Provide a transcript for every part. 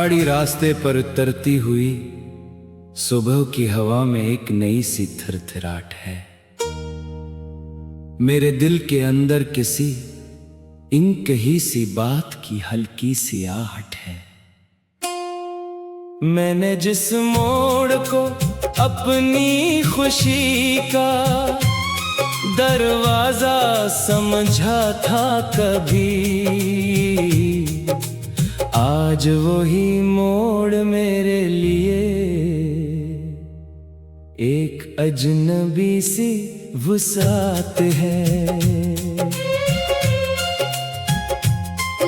गाड़ी रास्ते पर उतरती हुई सुबह की हवा में एक नई सी थरथराहट है। मेरे दिल के अंदर किसी इनकही सी बात की हल्की सी आहट है। मैंने जिस मोड़ को अपनी खुशी का दरवाजा समझा था कभी, आज वही मोड़ मेरे लिए एक अजनबी सी वुसात है।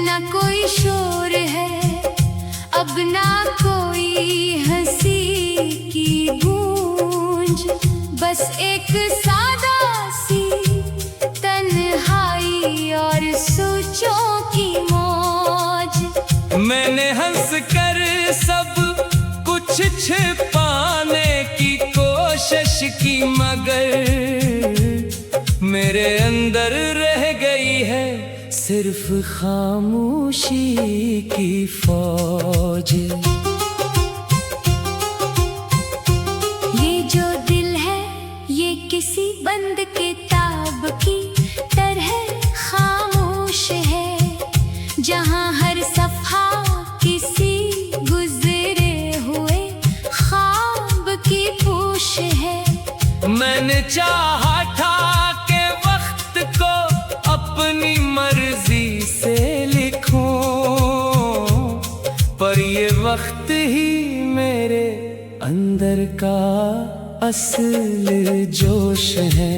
ना कोई शोर है अब, ना कोई हंसी की गूंज, बस एक सादा सी तन्हाई और सोचों की मौज। मैंने हंस कर सब कुछ छिपाने की कोशिश की, मगर मेरे अंदर रह गई है सिर्फ खामोशी की फौज। ये जो दिल है ये किसी बंद किताब की तरह खामोश है, जहां हर सफ़ा किसी गुजरे हुए ख्वाब की पूछ है। मैंने चाहा था कि वक्त को अपनी मर्जी से लिखूं, पर ये वक्त ही मेरे अंदर का असल जोश है।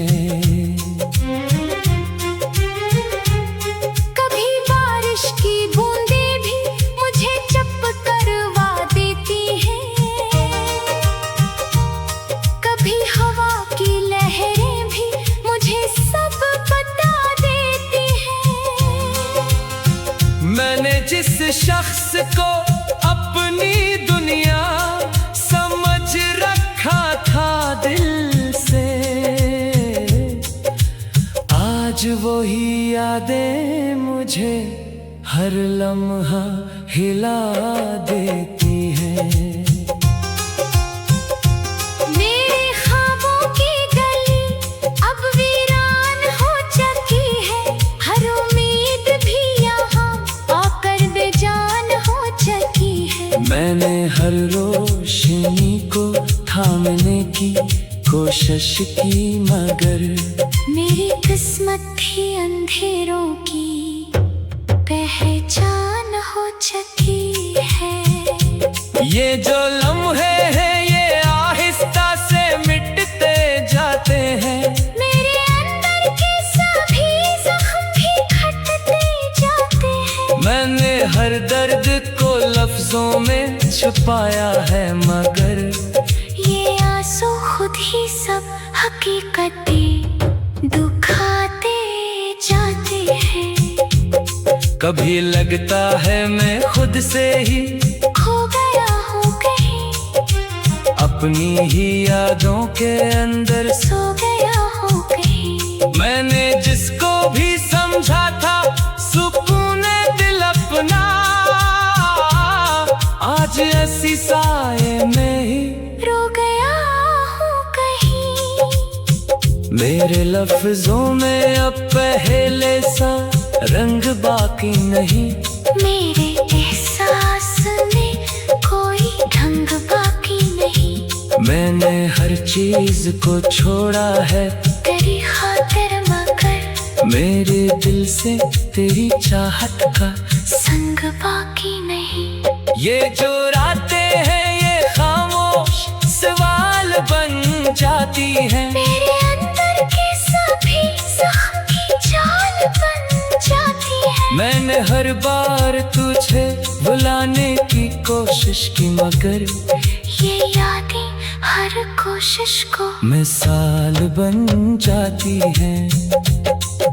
कभी बारिश की बूंदें भी मुझे चप करवा देती हैं, कभी हवा की लहरें भी मुझे सब बता देती हैं। मैंने जिस शख्स को अपनी दुनिया समझ रखा था दिल से, आज वही यादें मुझे हर लम्हा हिला देती हैं। मेरे ख्वाबों की गली अब वीरान हो चुकी है, हर उम्मीद भी यहाँ आकर बेजान हो चुकी है। मैंने हर रोशनी को थामने की कोशिश की, मगर मेरी किस्मत भी अंधेरों की पहचान हो चुकी है। ये जो लम्हे हैं ये आहिस्ता से मिटते जाते हैं, मेरे अंदर के सभी जख्म भी घटते जाते हैं। मैंने हर दर्द को लफ्जों में छुपाया है, मगर ये आंसू खुद ही सब हकीकतें दुखाते जाते हैं। कभी लगता है मैं खुद से ही खो गया हूँ कहीं, अपनी ही यादों के अंदर सो गया हूँ कहीं। मैंने जिसको भी समझा था सुकून दिल अपना, आज ऐसी साए में ही रो गया हूँ कहीं। मेरे लफ्जों में अब पहले सा रंग बाकी नहीं, मेरे एहसास में कोई ढंग बाकी नहीं। मैंने हर चीज को छोड़ा है तेरी खातिर, मगर मेरे दिल से तेरी चाहत का संग बाकी नहीं। ये जो रातें हैं ये खामोश सवाल बन जाती हैं, मेरे अंदर के सभी जख्म की जाल बन जाती है। मैंने हर बार तुझे बुलाने की कोशिश की, मगर ये यादें हर कोशिश को मिसाल बन जाती हैं।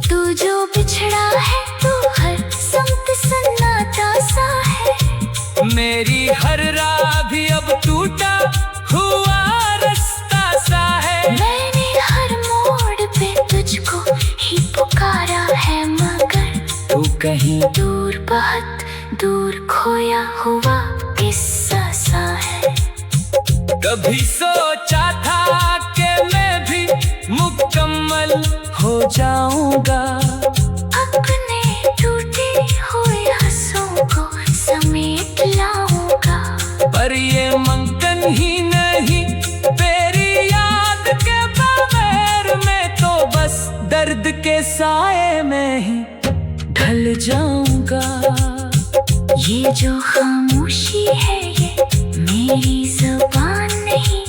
तू जो बिछड़ा है तू हर समत सन्नाटा सा है, मेरी हर राह भी अब टूटा हुआ रास्ता सा है। मैंने हर मोड़ पे तुझको ही पुकारा है, मगर तू कहीं दूर बहुत दूर खोया हुआ किस्सा सा है। कभी सोचा था कि मैं भी मुकम्मल हो जाऊंगा, अपने टूटे हुए हंसों को समेट लाऊंगा। पर ये मुमकिन ही नहीं, तेरी याद के बगैर मैं तो बस दर्द के साए में ही ढल जाऊंगा। ये जो खामोशी है ये मेरी जुबान नहीं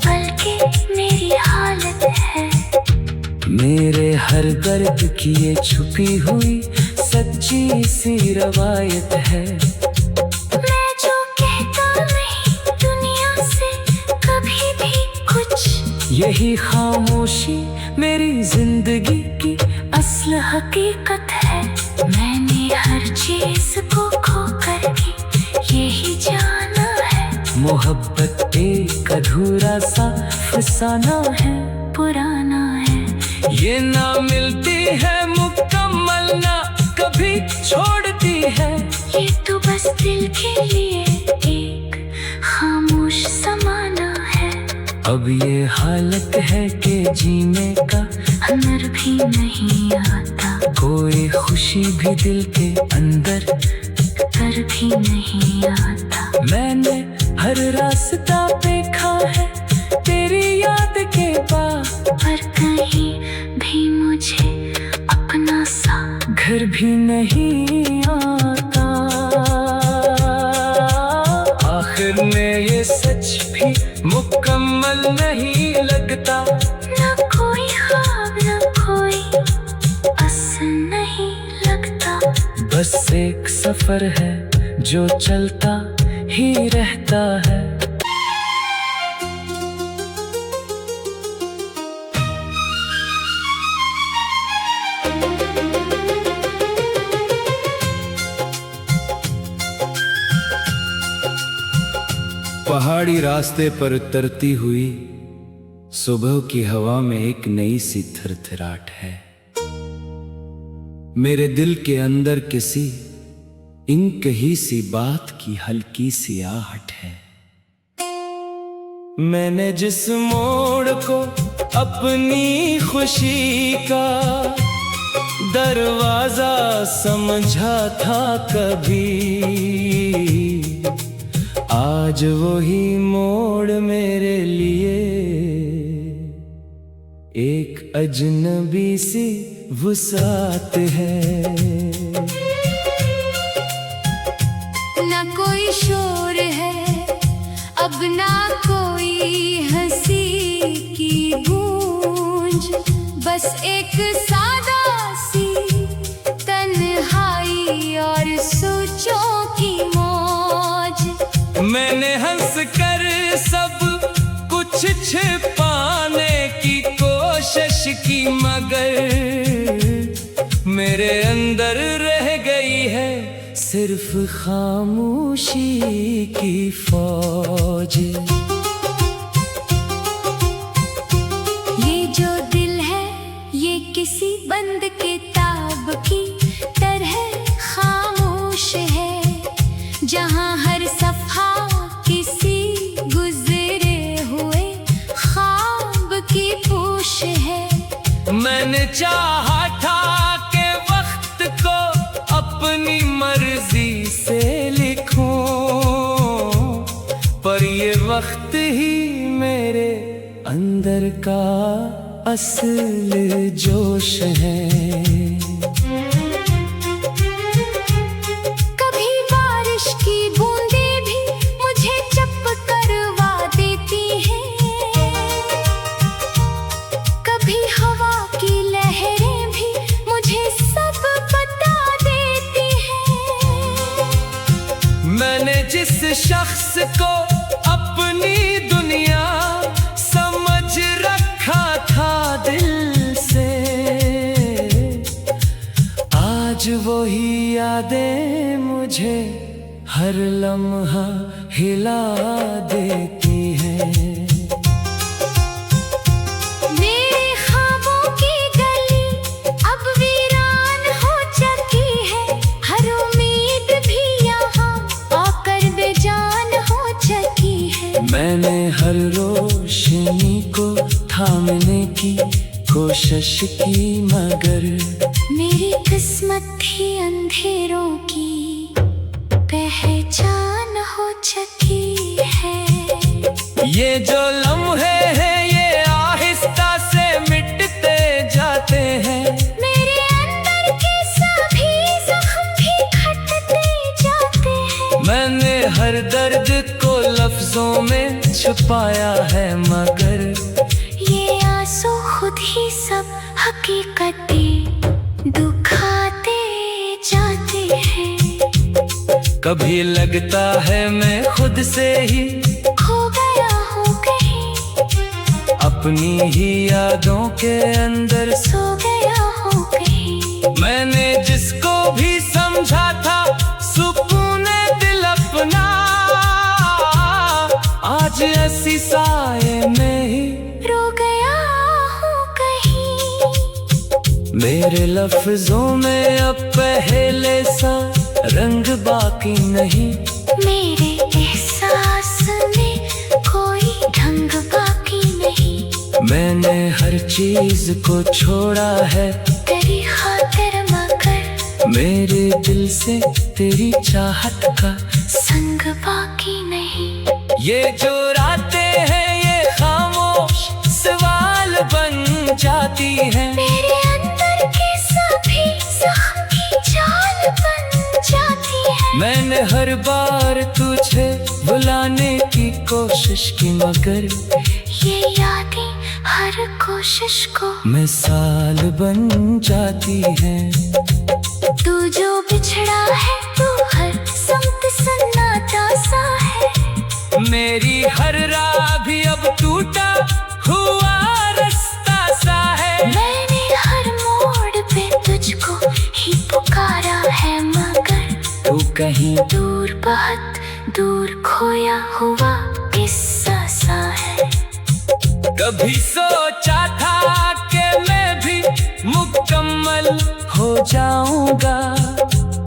बल्कि मेरी हालत है। मेरे हर दर्द की ये छुपी हुई सच्ची सी रवायत है। मैं जो कहता नहीं दुनिया से कभी भी कुछ, यही खामोशी मेरी जिंदगी की असल हकीकत है। मैंने हर चीज को खो कर भी यही जाना है। मोहब्बत एक अधूरा सा फसाना है, पुराना है। ये ना मिलती है मुकम्मल, ना कभी छोड़ती है। ये तो बस दिल के लिए एक खामोश समाना है। अब ये हालत है कि जीने का हुनर भी नहीं आता, कोई खुशी भी दिल के अंदर कर भी नहीं आता। मैंने हर रास्ता देखा है तेरी याद के बाद, पर कहीं भी मुझे अपना सा घर भी नहीं आता। आखिर में ये सच भी मुकम्मल नहीं लगता। न कोई ख्वाब न कोई असल नहीं लगता। बस एक सफर है जो चलता ही रहता है। पहाड़ी रास्ते पर उतरती हुई सुबह की हवा में एक नई सी थरथराहट है। मेरे दिल के अंदर किसी इनकही सी बात की हल्की सी आहट है। मैंने जिस मोड़ को अपनी खुशी का दरवाजा समझा था कभी, आज वही मोड़ मेरे लिए एक अजनबी सी वुसात है। न कोई शोर है अब ना कोई हंसी की गूंज, बस एक सादा सी तन्हाई और सोचों की मौज। मैंने हंस कर सब कुछ छिपाने की कोशिश की, मगर मेरे अंदर रह गई है सिर्फ खामोशी की फौज। ये जो दिल है ये किसी बंद किताब की तरह खामोश है, जहाँ हर सफ़ा किसी गुजरे हुए ख्वाब की पूछ है। मैंने चाहा था कि वक्त को अपनी मर्जी से लिखूं, पर ये वक्त ही मेरे अंदर का असल जोश है। कभी बारिश की बूंदें भी मुझे चप करवा देती हैं, कभी हवा की लहरें भी मुझे सब बता देती हैं। मैंने जिस शख्स को अपनी दुनिया समझ रखा था दिल से, आज वही यादें मुझे हर लम्हा हिला देती हैं। मेरे ख्वाबों की गली अब वीरान हो चुकी है, हर उम्मीद भी यहाँ आकर बेजान कोशिश की मगर मेरी किस्मत थी अंधेरों की पहचान हो चुकी है। ये जो लम्हे हैं ये आहिस्ता से मिटते जाते हैं। मेरे अंदर के सभी जख्म भी घटते जाते हैं। मैंने हर दर्द को लफ्जों में छुपाया है मगर ये आंसू खुद ही सब हकीकतें दुखाते जाते हैं। कभी लगता है मैं खुद से ही खो गया हूँ कहीं, अपनी ही यादों के अंदर सो गया हूँ कहीं। मैंने जिसको भी समझा था सुकून दिल अपना, आज ऐसी साए में ही रो गया हूँ कहीं। मेरे लफ्जों में अब पहले सा रंग बाकी नहीं। मेरे एहसास में कोई ढंग बाकी नहीं। मैंने हर चीज को छोड़ा है तेरी खातिर मगर मेरे दिल से तेरी चाहत का संग बाकी नहीं। ये जो रातें हैं ये खामोश सवाल बन जाती हैं। मेरे अंदर के सभी जख्म की जाल बन जाती है। मैंने हर बार तुझे बुलाने की कोशिश की मगर ये यादें हर कोशिश को मिसाल बन जाती हैं। तू जो बिछड़ा है तू हर समत सन्नाटा सा है। मेरी हर राह भी अब टूटा हुआ रास्ता सा है। मैंने हर मोड़ पे तुझको ही पुकारा है मगर तू कहीं दूर बहुत दूर खोया हुआ किस्सा सा है। कभी सोचा था कि मैं भी मुकम्मल हो जाऊंगा,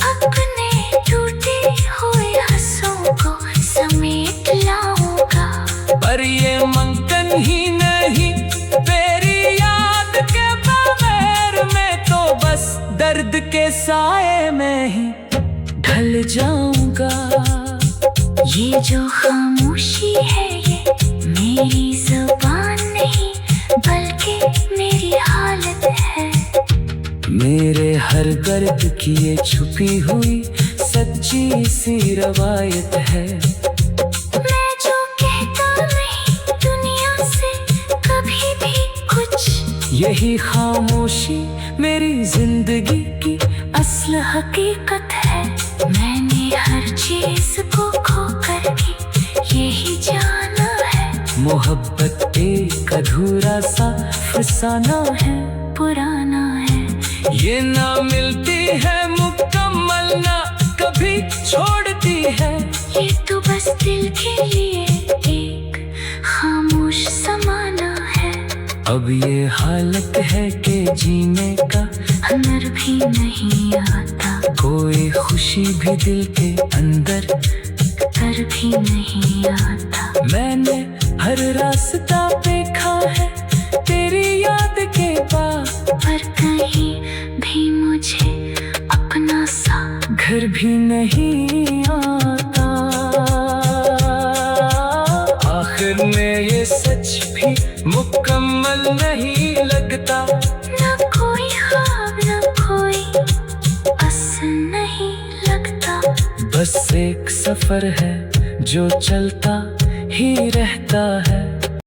अपने टूटे हुए हंसों को समेट लाऊंगा। पर ये मुमकिन ही नहीं तेरी याद के बगैर। मैं तो बस दर्द के साए में ही ढल जाऊंगा। ये जो खामोशी है ये मेरी जुबान नहीं बल्कि मेरी हालत है। मेरे हर दर्द की ये छुपी हुई सच्ची सी रवायत है। मैं जो कहता नहीं दुनिया से कभी भी कुछ, यही खामोशी मेरी जिंदगी की असल हकीकत है। मैंने हर चीज को खोकर भी यही जाना है। मोहब्बत एक अधूरा सा फसाना है, पुराना है। ये ना मिलती है मुकम्मल ना कभी छोड़ती है। ये तो बस दिल के लिए एक खामोश समाना है। अब ये हालत है कि जीने का हुनर भी नहीं आता, कोई खुशी भी दिल के अंदर कर भी नहीं आता। मैंने हर रास्ता देखा है तेरी याद के बाद, पर कहीं भी मुझे अपना सा घर भी नहीं आता। आखिर में ये सच भी मुकम्मल नहीं लगता। न कोई ख्वाब न कोई असल नहीं लगता। बस एक सफर है जो चलता ही रहता है।